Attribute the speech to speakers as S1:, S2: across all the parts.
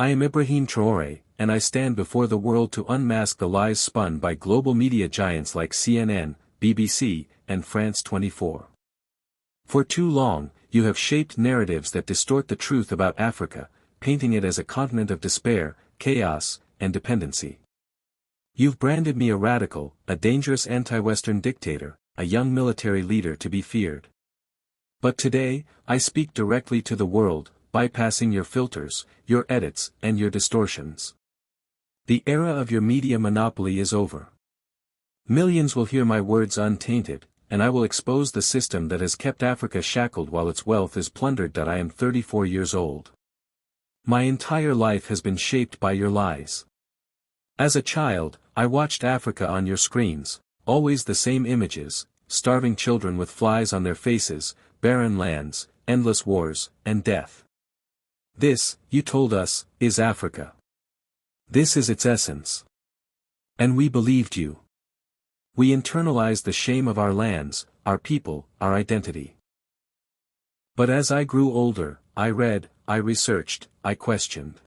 S1: I am Ibrahim Traoré, and I stand before the world to unmask the lies spun by global media giants like CNN, BBC, and France 24. For too long, you have shaped narratives that distort the truth about Africa, painting it as a continent of despair, chaos, and dependency. You've branded me a radical, a dangerous anti-Western dictator, a young military leader to be feared. But today, I speak directly to the world, bypassing your filters, your edits, and your distortions. The era of your media monopoly is over. Millions will hear my words untainted, and I will expose the system that has kept Africa shackled while its wealth is plundered. I am 34 years old. My entire life has been shaped by your lies. As a child, I watched Africa on your screens, always the same images, starving children with flies on their faces, barren lands, endless wars, and death. This, you told us, is Africa. This is its essence. And we believed you. We internalized the shame of our lands, our people, our identity. But as I grew older, I read, I researched, I questioned.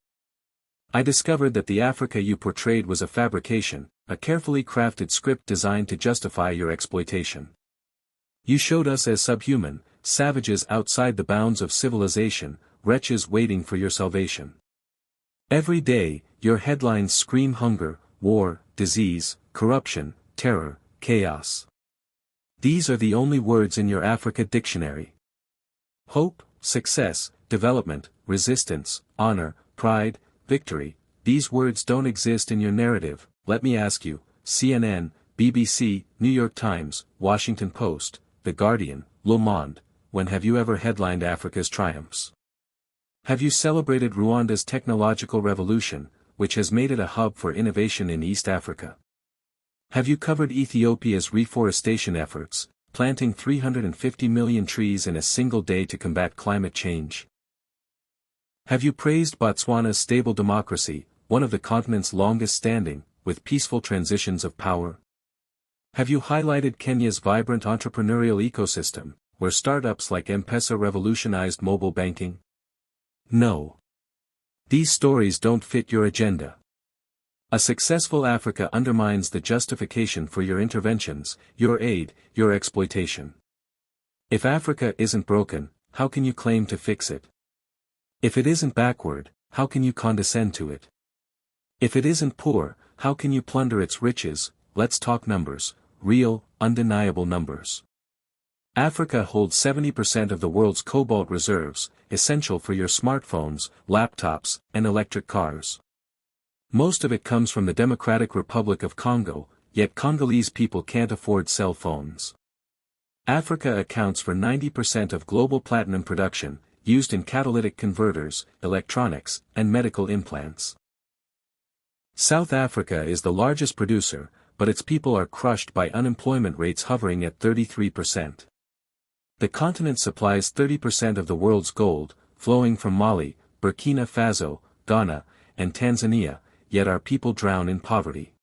S1: I discovered that the Africa you portrayed was a fabrication, a carefully crafted script designed to justify your exploitation. You showed us as subhuman, savages outside the bounds of civilization, wretches waiting for your salvation. Every day, your headlines scream hunger, war, disease, corruption, terror, chaos. These are the only words in your Africa dictionary. Hope, success, development, resistance, honor, pride, victory, these words don't exist in your narrative. Let me ask you, CNN, BBC, New York Times, Washington Post, The Guardian, Le Monde, when have you ever headlined Africa's triumphs? Have you celebrated Rwanda's technological revolution, which has made it a hub for innovation in East Africa? Have you covered Ethiopia's reforestation efforts, planting 350 million trees in a single day to combat climate change? Have you praised Botswana's stable democracy, one of the continent's longest standing, with peaceful transitions of power? Have you highlighted Kenya's vibrant entrepreneurial ecosystem, where startups like M-Pesa revolutionized mobile banking? No. These stories don't fit your agenda. A successful Africa undermines the justification for your interventions, your aid, your exploitation. If Africa isn't broken, how can you claim to fix it? If it isn't backward, how can you condescend to it? If it isn't poor, how can you plunder its riches? Let's talk numbers, real, undeniable numbers. Africa holds 70% of the world's cobalt reserves, essential for your smartphones, laptops, and electric cars. Most of it comes from the Democratic Republic of Congo, yet Congolese people can't afford cell phones. Africa accounts for 90% of global platinum production, used in catalytic converters, electronics, and medical implants. South Africa is the largest producer, but its people are crushed by unemployment rates hovering at 33%. The continent supplies 30% of the world's gold, flowing from Mali, Burkina Faso, Ghana, and Tanzania, yet our people drown in poverty.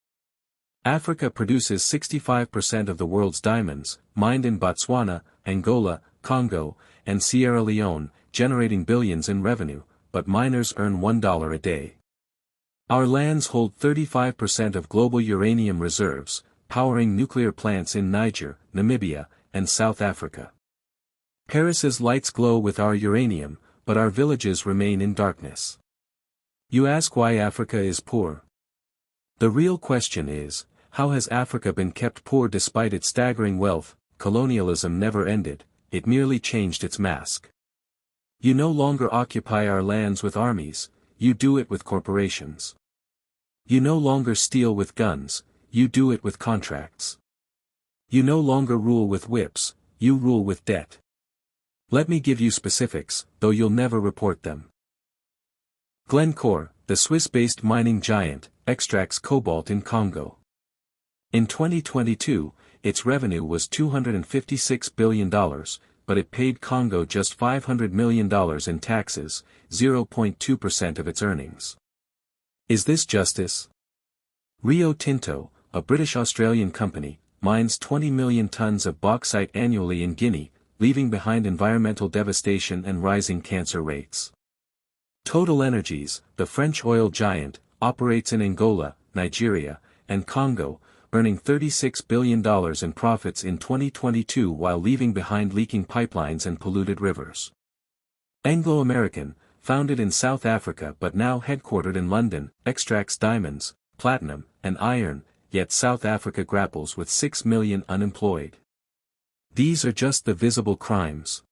S1: Africa produces 65% of the world's diamonds, mined in Botswana, Angola, Congo, and Sierra Leone, generating billions in revenue, but miners earn $1 a day. Our lands hold 35% of global uranium reserves, powering nuclear plants in Niger, Namibia, and South Africa. Paris's lights glow with our uranium, but our villages remain in darkness. You ask why Africa is poor. The real question is, how has Africa been kept poor despite its staggering wealth? Colonialism never ended, it merely changed its mask. You no longer occupy our lands with armies, you do it with corporations. You no longer steal with guns, you do it with contracts. You no longer rule with whips, you rule with debt. Let me give you specifics, though you'll never report them. Glencore, the Swiss-based mining giant, extracts cobalt in Congo. In 2022, its revenue was $256 billion, but it paid Congo just $500 million in taxes, 0.2% of its earnings. Is this justice? Rio Tinto, a British-Australian company, mines 20 million tons of bauxite annually in Guinea, leaving behind environmental devastation and rising cancer rates. Total Energies, the French oil giant, operates in Angola, Nigeria, and Congo, earning $36 billion in profits in 2022 while leaving behind leaking pipelines and polluted rivers. Anglo American, founded in South Africa but now headquartered in London, extracts diamonds, platinum, and iron, yet South Africa grapples with 6 million unemployed. These are just the visible crimes.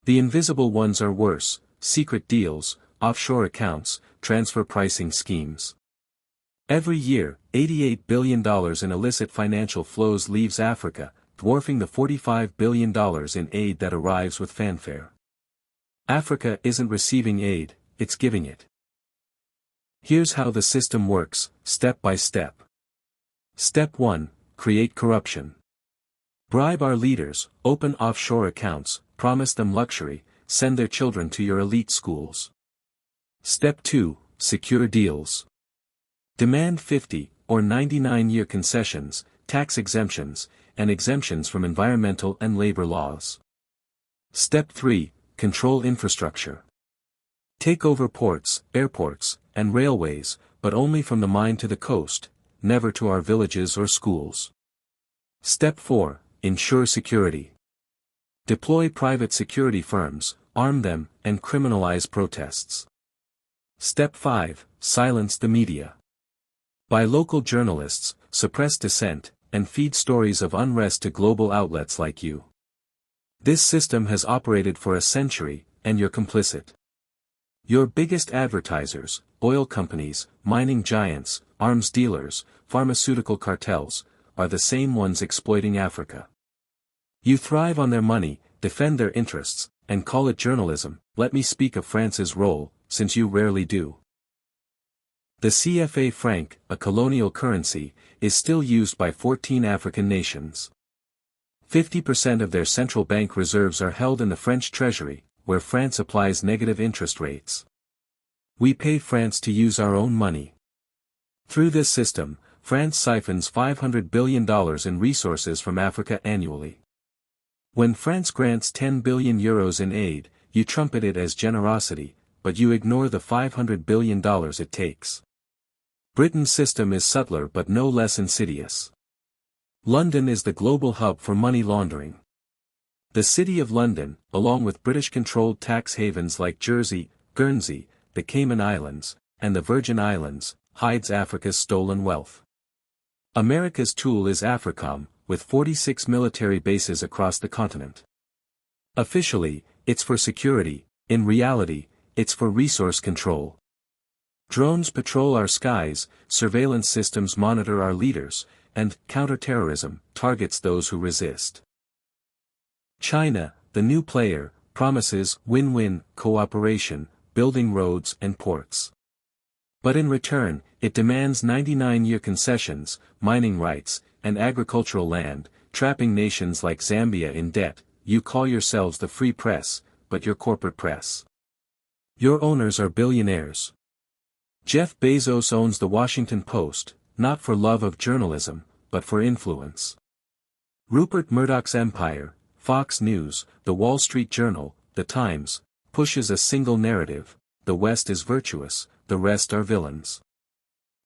S1: The invisible ones are worse: secret deals, offshore accounts, transfer pricing schemes. Every year, $88 billion in illicit financial flows leaves Africa, dwarfing the $45 billion in aid that arrives with fanfare. Africa isn't receiving aid, it's giving it. Here's how the system works, step by step. Step 1, create corruption. Bribe our leaders, open offshore accounts, promise them luxury, send their children to your elite schools. Step 2, secure deals. Demand 50 or 99-year concessions, tax exemptions, and exemptions from environmental and labor laws. Step 3, control infrastructure. Take over ports, airports, and railways, but only from the mine to the coast, never to our villages or schools. Step 4, ensure security. Deploy private security firms, arm them, and criminalize protests. Step 5, silence the media. Buy local journalists, suppress dissent, and feed stories of unrest to global outlets like you. This system has operated for a century, and you're complicit. Your biggest advertisers, oil companies, mining giants, arms dealers, pharmaceutical cartels, are the same ones exploiting Africa. You thrive on their money, defend their interests, and call it journalism. Let me speak of France's role, since you rarely do. The CFA franc, a colonial currency, is still used by 14 African nations. 50% of their central bank reserves are held in the French treasury, where France applies negative interest rates. We pay France to use our own money. Through this system, France siphons $500 billion in resources from Africa annually. When France grants 10 billion euros in aid, you trumpet it as generosity, but you ignore the $500 billion it takes. Britain's system is subtler but no less insidious. London is the global hub for money laundering. The City of London, along with British-controlled tax havens like Jersey, Guernsey, the Cayman Islands, and the Virgin Islands, hides Africa's stolen wealth. America's tool is AFRICOM, with 46 military bases across the continent. Officially, it's for security; in reality, it's for resource control. Drones patrol our skies, surveillance systems monitor our leaders, and counterterrorism targets those who resist. China, the new player, promises win-win cooperation, building roads and ports. But in return, it demands 99-year concessions, mining rights, and agricultural land, trapping nations like Zambia in debt. You call yourselves the free press, but you're corporate press. Your owners are billionaires. Jeff Bezos owns the Washington Post, not for love of journalism, but for influence. Rupert Murdoch's empire, Fox News, The Wall Street Journal, The Times, pushes a single narrative: the West is virtuous, the rest are villains.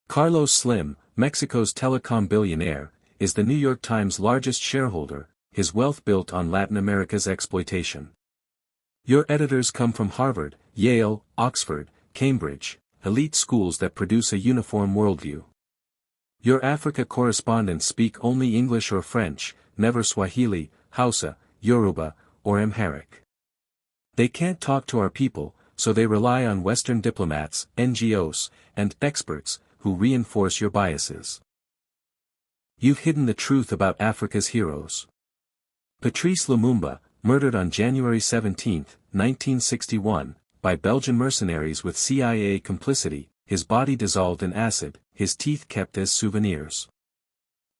S1: Carlos Slim, Mexico's telecom billionaire, is the New York Times' largest shareholder, his wealth built on Latin America's exploitation. Your editors come from Harvard, Yale, Oxford, Cambridge, elite schools that produce a uniform worldview. Your Africa correspondents speak only English or French, never Swahili, Hausa, Yoruba, or Amharic. They can't talk to our people, so they rely on Western diplomats, NGOs, and experts, who reinforce your biases. You've hidden the truth about Africa's heroes. Patrice Lumumba, murdered on January 17, 1961, by Belgian mercenaries with CIA complicity, his body dissolved in acid, his teeth kept as souvenirs.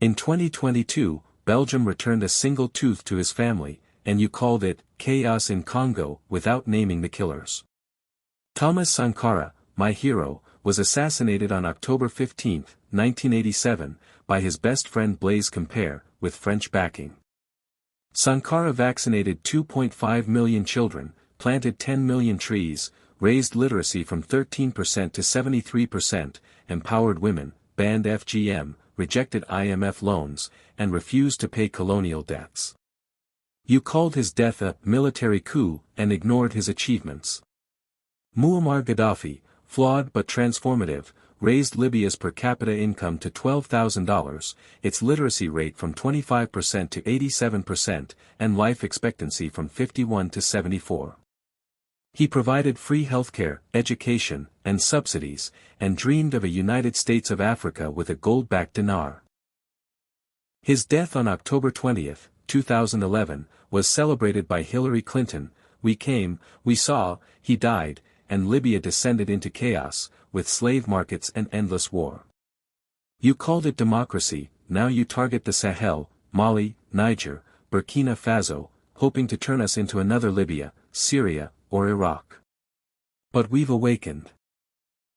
S1: In 2022, Belgium returned a single tooth to his family, and you called it chaos in Congo without naming the killers. Thomas Sankara, my hero, was assassinated on October 15, 1987, by his best friend Blaise Compaoré, with French backing. Sankara vaccinated 2.5 million children, planted 10 million trees, raised literacy from 13% to 73%, empowered women, banned FGM, rejected IMF loans, and refused to pay colonial debts. You called his death a military coup and ignored his achievements. Muammar Gaddafi, flawed but transformative, raised Libya's per capita income to $12,000, its literacy rate from 25% to 87%, and life expectancy from 51 to 74. He provided free healthcare, education, and subsidies, and dreamed of a United States of Africa with a gold-backed dinar. His death on October 20, 2011, was celebrated by Hillary Clinton. We came, we saw, he died, and Libya descended into chaos, with slave markets and endless war. You called it democracy, now you target the Sahel, Mali, Niger, Burkina Faso, hoping to turn us into another Libya, Syria, or Iraq. But we've awakened.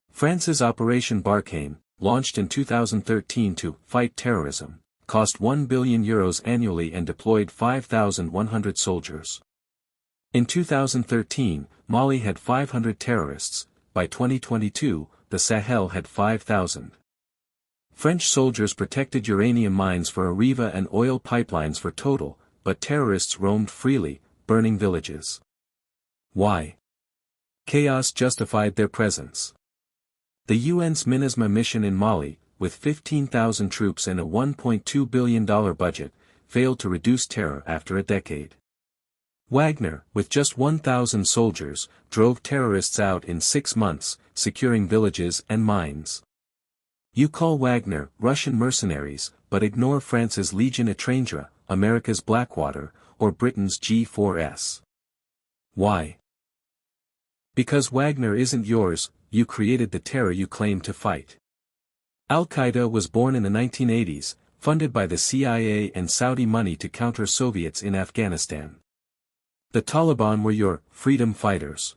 S1: France's Operation Barkhane, launched in 2013 to fight terrorism, cost €1 billion annually and deployed 5,100 soldiers. In 2013, Mali had 500 terrorists, by 2022, the Sahel had 5,000. French soldiers protected uranium mines for Areva and oil pipelines for Total, but terrorists roamed freely, burning villages. Why? Chaos justified their presence. The UN's MINUSMA mission in Mali, with 15,000 troops and a $1.2 billion budget, failed to reduce terror after a decade. Wagner, with just 1,000 soldiers, drove terrorists out in 6 months, securing villages and mines. You call Wagner Russian mercenaries, but ignore France's Légion étrangère, America's Blackwater, or Britain's G4S. Why? Because Wagner isn't yours, you created the terror you claim to fight. Al-Qaeda was born in the 1980s, funded by the CIA and Saudi money to counter Soviets in Afghanistan. The Taliban were your freedom fighters.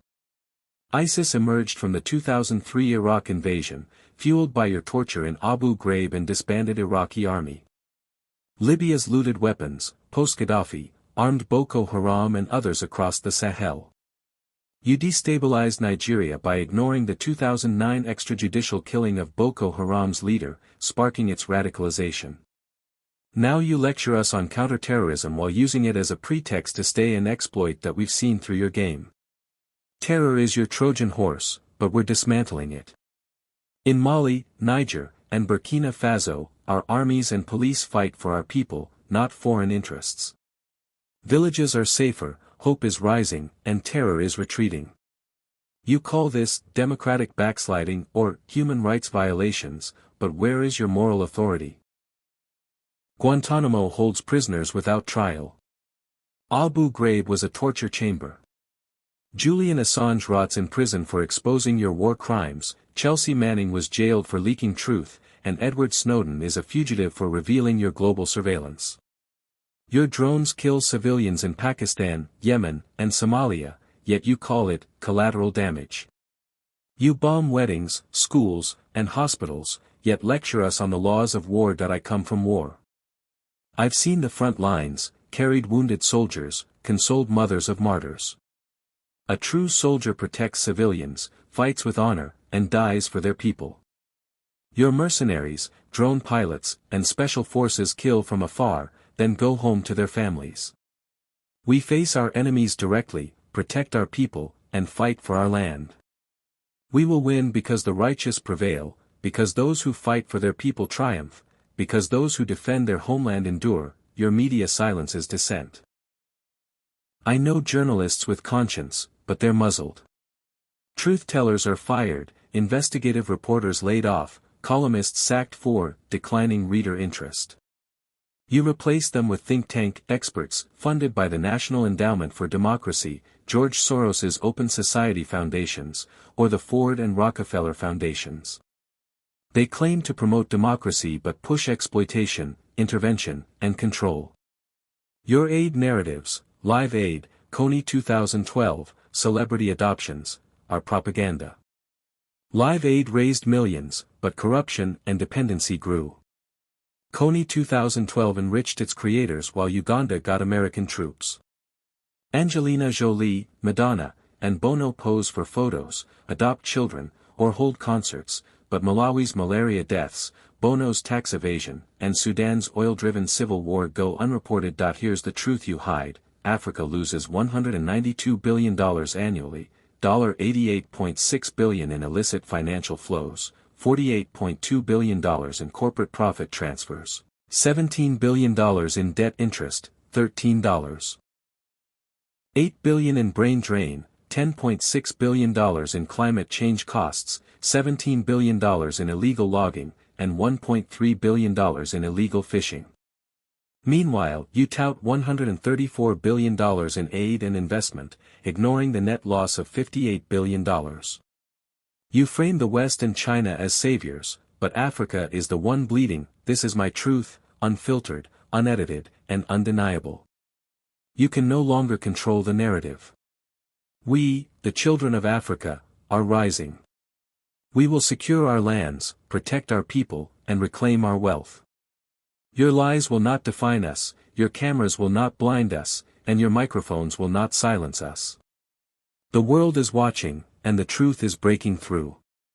S1: ISIS emerged from the 2003 Iraq invasion, fueled by your torture in Abu Ghraib and disbanded Iraqi army. Libya's looted weapons, post-Gaddafi, armed Boko Haram and others across the Sahel. You destabilized Nigeria by ignoring the 2009 extrajudicial killing of Boko Haram's leader, sparking its radicalization. Now you lecture us on counterterrorism while using it as a pretext to stay an exploit that we've seen through your game. Terror is your Trojan horse, but we're dismantling it. In Mali, Niger, and Burkina Faso, our armies and police fight for our people, not foreign interests. Villages are safer, hope is rising, and terror is retreating. You call this democratic backsliding or human rights violations, but where is your moral authority? Guantanamo holds prisoners without trial. Abu Ghraib was a torture chamber. Julian Assange rots in prison for exposing your war crimes, Chelsea Manning was jailed for leaking truth, and Edward Snowden is a fugitive for revealing your global surveillance. Your drones kill civilians in Pakistan, Yemen, and Somalia, yet you call it collateral damage. You bomb weddings, schools, and hospitals, yet lecture us on the laws of war. I come from war. I've seen the front lines, carried wounded soldiers, consoled mothers of martyrs. A true soldier protects civilians, fights with honor, and dies for their people. Your mercenaries, drone pilots, and special forces kill from afar, then go home to their families. We face our enemies directly, protect our people, and fight for our land. We will win because the righteous prevail, because those who fight for their people triumph, because those who defend their homeland endure. Your media silences dissent. I know journalists with conscience, but they're muzzled. Truth-tellers are fired, investigative reporters laid off, columnists sacked for declining reader interest. You replace them with think tank experts funded by the National Endowment for Democracy, George Soros's Open Society Foundations, or the Ford and Rockefeller Foundations. They claim to promote democracy but push exploitation, intervention, and control. Your aid narratives, Live Aid, Kony 2012, celebrity adoptions, are propaganda. Live Aid raised millions, but corruption and dependency grew. Kony 2012 enriched its creators while Uganda got American troops. Angelina Jolie, Madonna, and Bono pose for photos, adopt children, or hold concerts, but Malawi's malaria deaths, Bono's tax evasion, and Sudan's oil-driven civil war go unreported. Here's the truth you hide: Africa loses $192 billion annually, $88.6 billion in illicit financial flows, $48.2 billion in corporate profit transfers, $17 billion in debt interest, $13.8 billion in brain drain, $10.6 billion in climate change costs, $17 billion in illegal logging, and $1.3 billion in illegal fishing. Meanwhile, you tout $134 billion in aid and investment, ignoring the net loss of $58 billion. You frame the West and China as saviors, but Africa is the one bleeding. This is my truth, unfiltered, unedited, and undeniable. You can no longer control the narrative. We, the children of Africa, are rising. We will secure our lands, protect our people, and reclaim our wealth. Your lies will not define us, your cameras will not blind us, and your microphones will not silence us. The world is watching, and the truth is breaking through.